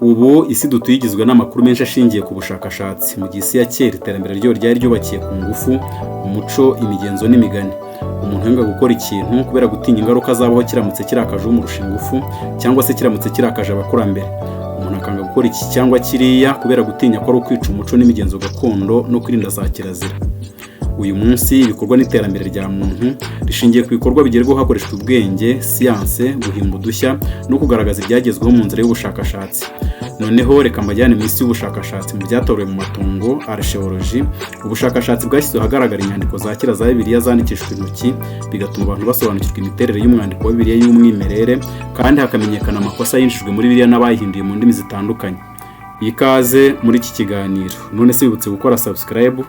Ubu isi dutuye igizwe n'amakuru menshi ashingiye ku bushakashatsi. Mu gihe isi ya kera iterambere ryo ryari ryubakiye ku ngufu, umuco, imigenzo n'imigani. Umuntu yanga gukora ikintu kubera gutinya ingaruka zabaho kiramutse kirakaje umurusha ingufu cyangwa se kiramutse kirakaje abakurambere. Umuntu akanga gukora iki cyangwa kiriya kubera gutinya ko ari ukwica umuco n'imigenzo gakondo no kwirinda za kirazira. Uyu munsi ibikorwa n'iterambere rya muntu rishingiye ku bikorwa bigerwaho hakoreshwa ubwenge, siyanse, guhimba udushya no kugaragaza ibyagezweho mu nzira y'ubushakashatsi. Noneho reka mbajyane mu isi y'ubushakashatsi mu byatorewe mu matongo, archaeology. Ubushakashatsi bwashyizwe ahagaragara inyandiko za kera za Bibiliya zandikishijwe intoki, bigatuma abantu basobanukirwa imiterere y'umwandiko wa Bibiliya y'umwimerere, kandi hakamenyekana amakosa yinjijwe muri Bibiliya n'abayihinduye mu ndimi zitandukanye. Ikaze muri iki kiganiro. None se wibutse gukora subscribe.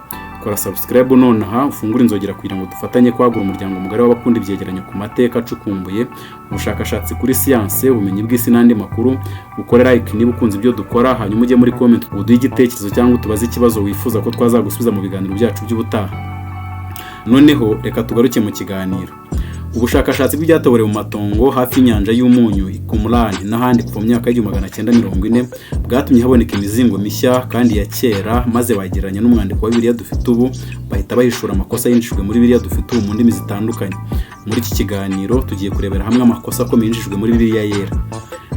Kora subscribe nonaha ufungura inzogera kugira ngo dufatanye kwagura umuryango mugari w'abakunda ibyegeranyo ku mateka acukumbuye, ubushakashatsi kuri siyanse, ubumenyi bw'isi n'andi makuru. Ukore like niba ukunze ibyo dukora, hanyuma ujye muri comment uduhe igitekerezo cyangwa utubaze ikibazo wifuza ko twazagusubiza mu biganiro byacu by'ubutaha. Noneho reka tugaruke mu kiganiro. Ubushakashatsi bw'ibyatewerewe mu matongo hafi y'inyanja y'umunyu Qumran n'ahandi kuva mu myaka y'1940 bwatumye haboneka imizingo mishya kandi ya kera, maze bagereranya n'umwandiko wa Bibiliya dufite ubu, bahita bahishura amakosa yinjijwe muri Bibiliya dufite ubu mu ndimi zitandukanye. Muri iki kiganiro tugiye kurebera hamwe amakosa akomeye yinjijwe muri Bibiliya yera.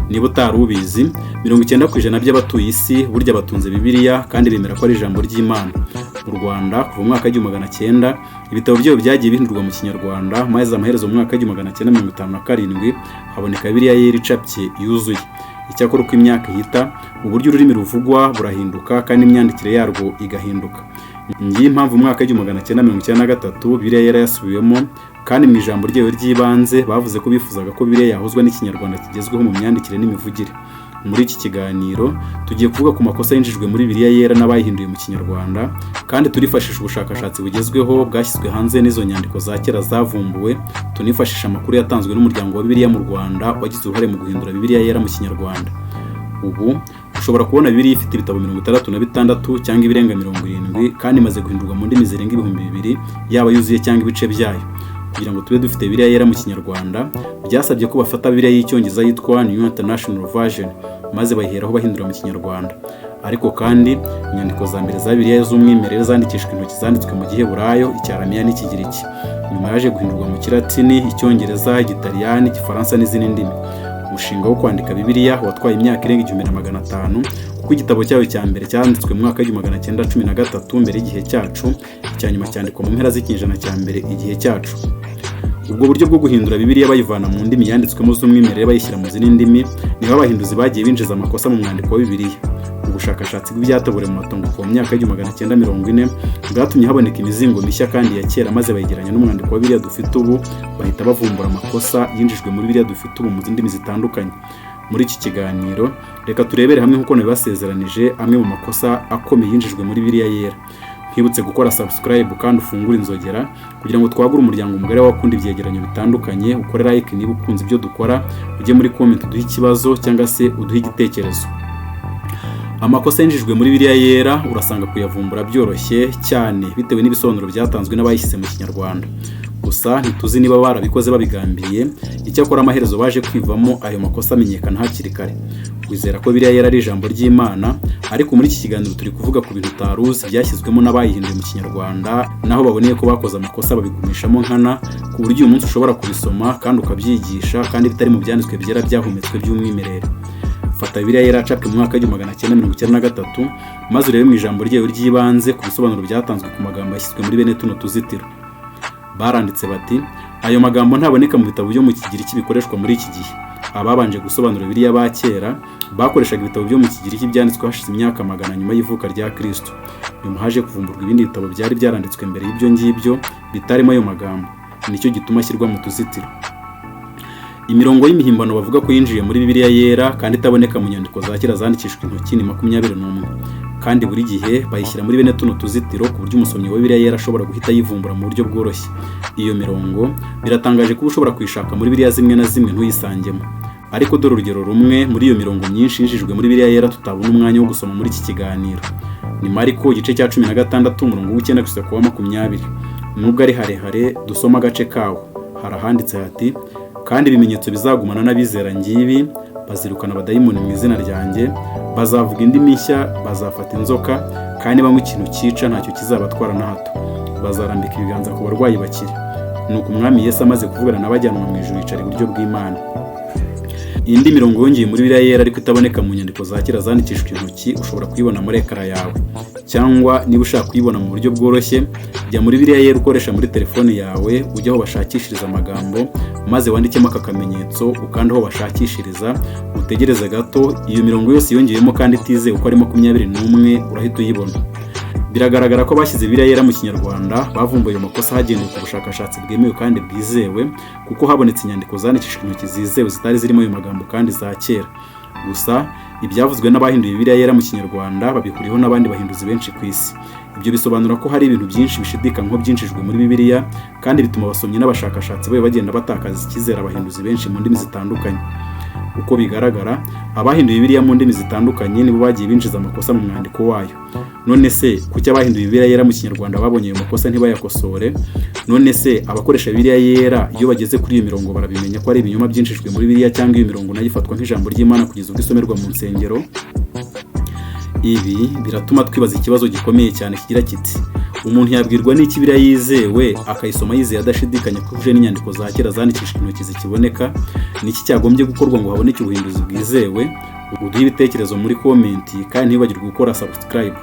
Niba utari ubizi, 90% by'abatuye isi burya batunze Bibiliya kandi bemera ko ari ijambo ry'Imana. Mu Rwanda kuva mu mwaka w'1950 ibitabo byo byagiye bihindurwa mu Kinyarwanda, maze amaherezo mu mwaka w'1957 haboneka Bibiliya yera icapye yuzuye. Icyakora uko imyaka ihita, uburyo ururimi ruvugwa burahinduka kandi imyandikire yarwo igahinduka. Ngiye impamvu mu mwaka w'1993 Bibiliya yera yasubiwemo, kandi mu ijambo ryayo ry'ibanze bavuze ko bifuzaga ko Bibiliya yahuzwa n'Ikinyarwanda kigezweho mu myandikire n'imivugire. Muri iki kiganiro tugiye kuvuga ku makosa yinjijwe muri Bibiliya yera n'abayihinduye mu Kinyarwanda, kandi turifashisha ubushakashatsi bugezweho bwashyizwe hanze n'izo nyandiko za kera zavumbuwe. Tunifashisha amakuru yatanzwe n'umuryango wa Bibiliya mu Rwanda wagize uruhare mu guhindura Bibiliya yera mu Kinyarwanda. Ubu ushobora kubona Bibiliya ifite ibitabo 66 cyangwa ibirenga 70, kandi imaze guhindurwa mu ndimi zirenga 2000, yaba yuzuye cyangwa ibice byayo. Kugira ngo tube dufite Bibiliya yera mu Kinyarwanda, byasabye ko bafata Bibiliya y'Icyongereza yitwa New International Version, maze bayiheraho bahindura mu Kinyarwanda. Ariko kandi inyandiko za mbere za Bibiliya z'umwimerere zandikishijwe intoki zanditswe mu Giheburayo, Icyaramiya n'Ikigiriki. Nyuma yaje guhindurwa mu Kilatini, Icyongereza, Igitaliyani, Igifaransa n'izindi ndimi. Umushinga wo kwandika Bibiliya watwaye imyaka irenga 1500, kuko igitabo cyayo cya mbere cyanditswe mu mwaka w'1913 mbere y'igihe cyacu, icyanyuma cyandikwa mu mpera z'ikinyejana cya mbere igihe cyacu. Ubwo buryo bwo guhindura Bibiliya bayivana mu ndimi yanditswemo z'umwimerere bayishyira mu zindi ndimi, niho abahinduzi bagiye binjiza amakosa mu mwandiko wa Bibiliya. Ubushakashatsi bw'ibyatewerewe mu matongo kuva mu myaka w'1940 bwatumye haboneka imizingo mishya kandi ya kera, maze bayigereranya n'umwandiko wa Bibiliya dufite ubu, bahita bavumbura amakosa yinjijwe muri Bibiliya dufite ubu mu ndimi zitandukanye. Muri iki kiganiro reka turebere hamwe nk'uko nabibasezeranije amwe mu makosa akomeye yinjijwe muri Bibiliya yera. Nkibutse gukora subscribe kandi ufungure inzogera kugira ngo twagure umuryango mugari w'abakunda ibyegeranyo bitandukanye. Ukore like niba ukunze ibyo dukora, ujye muri comment uduhe ikibazo cyangwa se uduhe igitekerezo. Amakosa yinjijwe muri Bibiliya yera urasanga kuyavumbura byoroshye cyane bitewe n'ibisobanuro byatanzwe n'abayishyize mu Kinyarwanda. Gusa ntituzi niba barabikoze babigambiriye, icyakora amaherezo baje kwivamo ayo makosa amenyekana hakiri kare. Wizera ko Bibiliya yera ari ijambo ry'Imana, ariko muri iki kiganiro turi kuvuga ku bintu utaruzi byashyizwemo n'abayihinduye mu Kinyarwanda, naho baboneye ko bakoze amakosa babigumishamo nkana, ku buryo uyu munsi ushobora kubisoma kandi ukabyigisha kandi bitari mu byanditswe byera byahumetswe by'umwimerere. Fata Bibiliya yera capwe mu mwaka w'1993, maze urebe mu ijambo ryayo ry'ibanze ku bisobanuro byatanzwe ku magambo yashyizwe muri bene tuno tuzitiro. Baranditse bati, ayo magambo ntaboneka mu bitabo byo mu Kigiriki bikoreshwa muri iki gihe. Ababanje gusobanura Bibiliya ba kera bakoreshaga ibitabo byo mu Kigiriki byanditswe hashize imyaka 100 nyuma y'ivuka rya Kristo. Nyuma haje kuvumburwa ibindi bitabo byari byaranditswe mbere y'ibyo ngibyo bitarimo ayo magambo. Nicyo gituma ashyirwa mu tuzitiro. Imirongo y'imihimbano bavuga ko yinjiye muri Bibiliya yera kandi itaboneka mu nyandiko za kera zandikishijwe intoki ni 21, kandi buri gihe bayishyira muri bene tuno tuzitiro ku buryo umusomyi wa Bibiliya yera ashobora guhita yivumbura mu buryo bworoshye. Iyo mirongo biratangaje kuba ushobora kuyishaka muri Bibiliya zimwe na zimwe ntuyisangemo. Ariko dore urugero rumwe muri iyo mirongo myinshi yinjijwe muri Bibiliya yera tutabona umwanya wo gusoma muri iki kiganiro. Ni Mariko igice cya 16 umurongo w'9 kugeza ku wa 20. Nubwo ari harehare dusoma agace kawo, harahanditse hati, kandi ibimenyetso bizagumana n'abizera ngibi, bazirukana abadayimoni mu izina ryanjye, bazavuga indimi nshya, bazafata inzoka, kandi banywa ikintu cyica ntacyo kizabatwara na hato, bazarambika ibiganza ku barwayi bakire. Nuko umwami Yesu amaze kuvugana n'abajyanwa mu ijuru yicara iburyo bw'Imana. Indi mirongo yongeye muri Bibiliya yera ariko itaboneka mu nyandiko za kera zandikishijwe intoki ushobora kuyibona muri ekara yawe, cyangwa niba ushaka kuyibona mu buryo bworoshye jya muri Bibiliya yera ukoresha muri telefone yawe, ujye aho bashakishiriza amagambo maze wandikemo aka kamenyetso, ukanda aho bashakishiriza, utegereze gato, iyo mirongo yose yongeyemo kandi itize uko ari 21 urahita uyibona. Biragaragara ko bashyize Bibiliya yera mu Kinyarwanda bavumbuye ayo makosa hagendewe ku bushakashatsi bwemewe kandi bwizewe, kuko habonetse inyandiko zandikishijwe intoki zizewe zitari zirimo ayo magambo kandi za kera. Gusa ibyavuzwe n'abahinduye Bibiliya yera mu Kinyarwanda babihuriyeho n'abandi bahinduzi benshi ku isi. Ibyo bisobanura ko hari ibintu byinshi bishidikanywaho byinjijwe muri Bibiliya, kandi bituma abasomyi n'abashakashatsi bayo bagenda batakaza icyizere abahinduzi benshi mu ndimi zitandukanye. Uko bigaragara, abahinduye Bibiliya mu ndimi zitandukanye nibo bagiye binjiza amakosa mu mwandiko wayo. None se kuki abahinduye Bibiliya yera mu Kinyarwanda babonye ayo makosa ntibayakosore? None se abakoresha Bibiliya yera iyo bageze kuri iyo mirongo barabimenya ko ari ibinyoma byinjijwe muri Bibiliya, cyangwa iyo mirongo nayo ifatwa nk'ijambo ry'Imana kugeza ubwo isomerwa mu nsengero? Ibi biratuma twibaza ikibazo gikomeye cyane kigira kiti: umuntu yabwirwa n'iki Bibiliya yizewe akayisoma yizeye adashidikanya ko uje n'inyandiko za kera zandikishijwe intoki zikiboneka? Niki cyagombye gukorwa ngo haboneke ubuhinduzi bwizewe? Uduhe ibitekerezo muri komenti, kandi ntibagirwe gukora subscribe.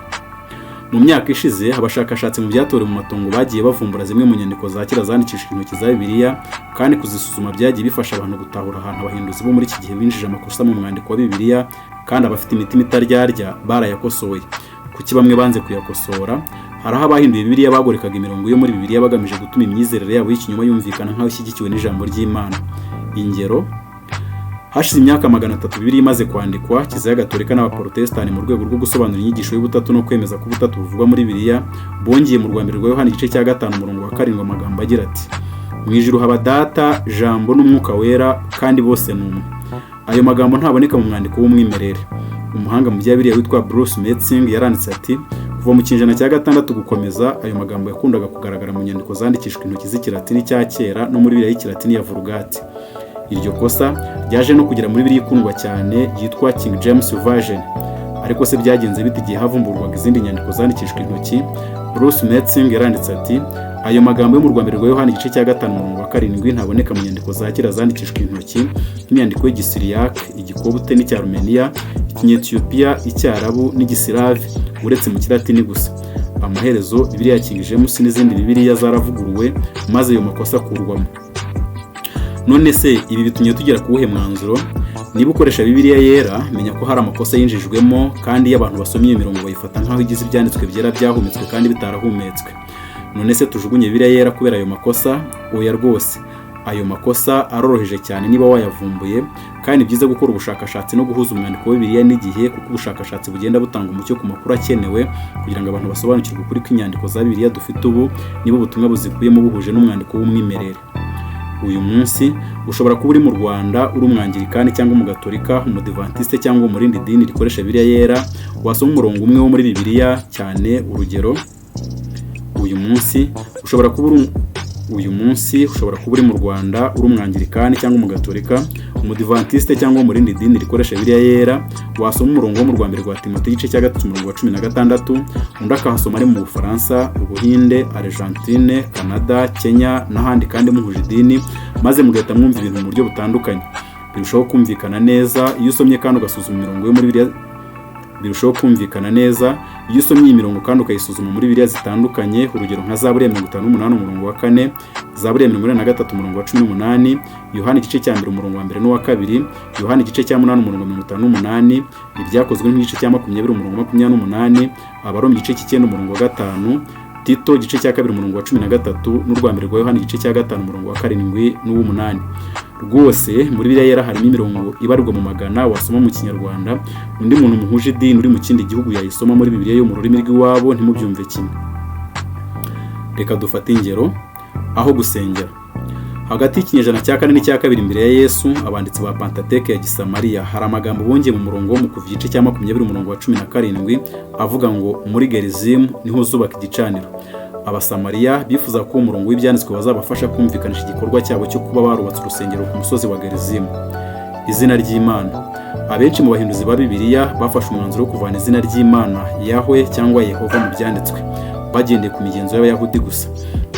Mu myaka ishize abashakashatsi mu byatorewe mu matongo bagiye bavumbura zimwe mu nyandiko za kera zandikishijwe intoki za Bibiliya, kandi kuzisuzuma byagiye bifasha abantu gutahura ahantu abahinduzi bo muri iki gihe binjije amakosa mu mwandiko wa Bibiliya, kandi abafite imitima itaryarya barayakosoye. Kuki bamwe banze kuyakosora? Hari aho abahinduye Bibiliya bagorekaga imirongo yo muri Bibiliya bagamije gutuma imyizerere yabo y'ikinyoma yumvikana nk'aho ishyigikiwe n'ijambo ry'Imana. Ingero: hashize imyaka 300 Bibiliya imaze kwandikwa, Kiliziya Gatolika n'Abaporotesitanti mu rwego rwo gusobanura inyigisho y'ubutatu no kwemeza ko ubutatu buvugwa muri Bibiliya, bongeye mu rwambere rwa Yohana igice cya 5 umurongo wa 7 amagambo agira ati: mu ijuru haba Data, Jambo n'Umwuka Wera, kandi bose ni umwe. Ayo magambo ntaboneka mu mwandiko w'umwimerere. Umuhanga mu bya Bibiliya witwa Bruce Metzing yaranditse ati: kuva mu kinyejana cya 6 gukomeza, ayo magambo yakundaga kugaragara mu nyandiko zandikishijwe intoki z'Ikilatini cya kera no muri Bibiliya y'Ikilatini ya Vulgate. Iryo kosa ryaje no kugera muri Bibiliya ikundwa cyane yitwa King James Version. Ariko se byagenze bite igihe havumburwaga izindi nyandiko zandikishijwe intoki? Bruce Metzing yaranditse ati: ayo magambo yo mu rwambere rwa Yohana igice cya 5 umurongo wa 7 ntaboneka mu nyandiko za kera zandikishijwe intoki, nk'imyandiko y'Igisiriyake, Igikobute n'Icyarumeniya, Ikinyetiyopiya, Icyarabu n'Igisilave, uretse mu Kilatini gusa. Amaherezo Bibiliya ya King James n'izindi Bibiliya zaravuguruwe maze ayo makosa akurwamo. None se ibi bitumye tugera ku wuhe mwanzuro? Niba ukoresha Bibiliya yera, menya ko hari amakosa yinjijwemo, kandi iyo abantu basomye iyo mirongo bayifata nk'aho igize ibyanditswe byera byahumetswe kandi bitarahumetswe. None se tujugunye Bibiliya yera kubera ayo makosa? Oya rwose. Ayo makosa aroroheje cyane niba wayavumbuye, kandi byiza gukora ubushakashatsi no guhuza umwandiko wa Bibiliya n'igihe, kuko ubushakashatsi bugenda butanga umucyo ku makuru akenewe kugira ngo abantu basobanukirwe ukuri kw'inyandiko za Bibiliya dufite ubu, niba ubutumwa buzikuyemo buhuje n'umwandiko w'umwimerere. Uyu munsi ushobora kuba uri mu Rwanda, uri umwangirikani cyangwa umugatolika, umudivantiste cyangwa mu rindi dini rikoresha Bibiliya yera, wasoma umurongo umwe wo muri Bibiliya cyane. Urugero: uyu munsi ushobora kuba uri mu Rwanda, uri umwangirikani cyangwa umugatolika, umudivantiste cyangwa mu rindi dini rikoresha Bibiliya yera, wasoma umurongo wo mu rwambere rwa Timoteyo igice cya 3 umurongo wa 16, undi akahasoma ari mu Bufaransa, Ubuhinde, Argentine, Canada, Kenya n'ahandi, kandi muhuje idini, maze mugahita mwumva ibintu mu buryo butandukanye. Birushaho kumvikana neza iyo usomye kandi ugasuzuma imirongo yo muri Bibiliya. Iyo usomye iyi mirongo kandi ukayisuzuma muri Bibiliya zitandukanye. Urugero nka Zaburi ya 58 umurongo wa 4, Zaburi ya 43 umurongo wa 18, Yohana igice cya 1 umurongo wa 1 n'uwa 2, Yohana igice cya 8 umurongo wa 58, Ibyakozwe nk'igice cya 20 umurongo wa 28, Abaroma igice cy'Icyenda umurongo wa 5, Tito igice cya 2 umurongo wa 13, n'urwambere rwa Yohana igice cya 5 umurongo wa 7 n'uw'8. Rwose muri Bibiliya yera harimo imirongo ibarirwa mu magana wasoma mu Kinyarwanda, undi muntu muhuje idini uri mu kindi gihugu yayisoma muri Bibiliya yo mu rurimi rw'iwabo ntimubyumve kimwe. Reka dufate ingero. Aho gusengera. Hagati y'ikinyejana cya 4 n'icya 2 imbere ya Yesu, abanditsi ba Pentateuch ya Gisamariya hari amagambo bongeye mu murongo wo mu Kuva igice cya 20 umurongo wa 17 avuga ngo muri Gerizimu niho zubaka igicaniro. Abasamariya bifuza ko umurongo w'ibyanditswe bazabafasha kumvikanisha igikorwa cyabo cyo kuba barubatse urusengero ku musozi wa Gerizimu. Izina ry'Imana. Abenshi mu bahinduzi ba Bibiliya bafashe umwanzuro wo kuvana izina ry'Imana Yahwe cyangwa Yehova mu byanditswe bagendeye ku migenzo y'Abayahudi gusa.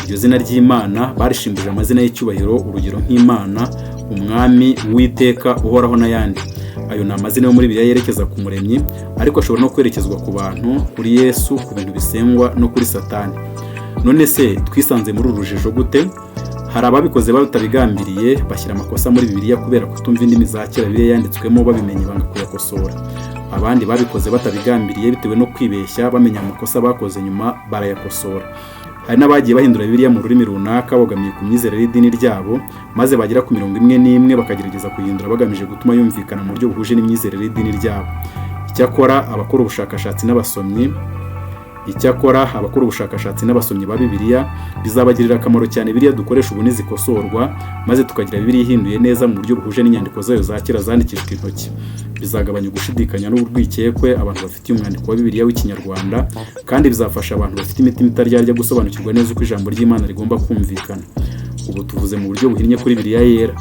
Iryo zina ry'Imana barishimbuje amazina y'icyubahiro, urugero nk'Imana, Umwami, Uwiteka, Uhoraho n'ayandi. Ayo ni amazina yo muri Bibiliya yerekeza ku Muremyi, ariko ashobora no kwerekezwa ku bantu, kuri Yesu, ku bintu bisengwa no kuri Satani. None se twisanze muri uru rujijo gute? Hari ababikoze batabigambiriye bashyira amakosa muri Bibiliya kubera kutumva indimi za kera Bibiliya yanditswemo, babimenye banga kuyakosora. Abandi babikoze batabigambiriye bitewe no kwibeshya, bamenya amakosa bakoze nyuma barayakosora. Hari n'abagiye bahindura Bibiliya mu rurimi runaka bagamiye ku myizerere y'idini ryabo, maze bagera ku 11 bakagerageza kuyihindura bagamije gutuma yumvikana mu buryo buhuje n'imyizerere y'idini ryabo. Icyakora abakora ubushakashatsi n'abasomyi ba Bibiliya bizabagirira akamaro cyane Bibiliya dukoresha ubu nizikosorwa, maze tukagira Bibiliya ihinduye neza mu buryo buhuje n'inyandiko zayo za kera zandikishijwe intoki. Bizagabanya ugushidikanya n'urwikekwe abantu bafitiye umwandiko wa Bibiliya w'Ikinyarwanda, kandi bizafasha abantu bafite imitima itaryarya gusobanukirwa neza uko ijambo ry'Imana rigomba kumvikana. Ubu tuvuze mu buryo buhinnye kuri Bibiliya yera.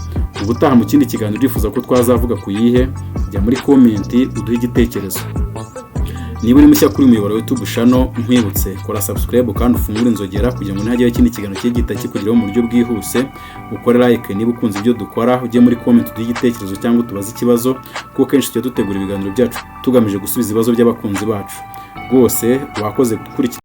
Ubutaha mu kindi kiganiro urifuza ko twazavuga ku yihe, jya muri komenti uduhe igitekerezo. Niba uri mushya kuri umuyoboro wa YouTube channel, nkwibutse kora subscribe kandi ufungure inzogera kugira ngo ntihagire ikindi kiganiro gihita kikugeraho mu buryo bwihuse. Ukore like niba ukunze ibyo dukora, ujye muri comment uduhe igitekerezo cyangwa tubaze ikibazo, kuko kenshi tujya dutegura ibiganiro byacu tugamije gusubiza ibibazo by'abakunzi bacu. Rwose wakoze gukurikira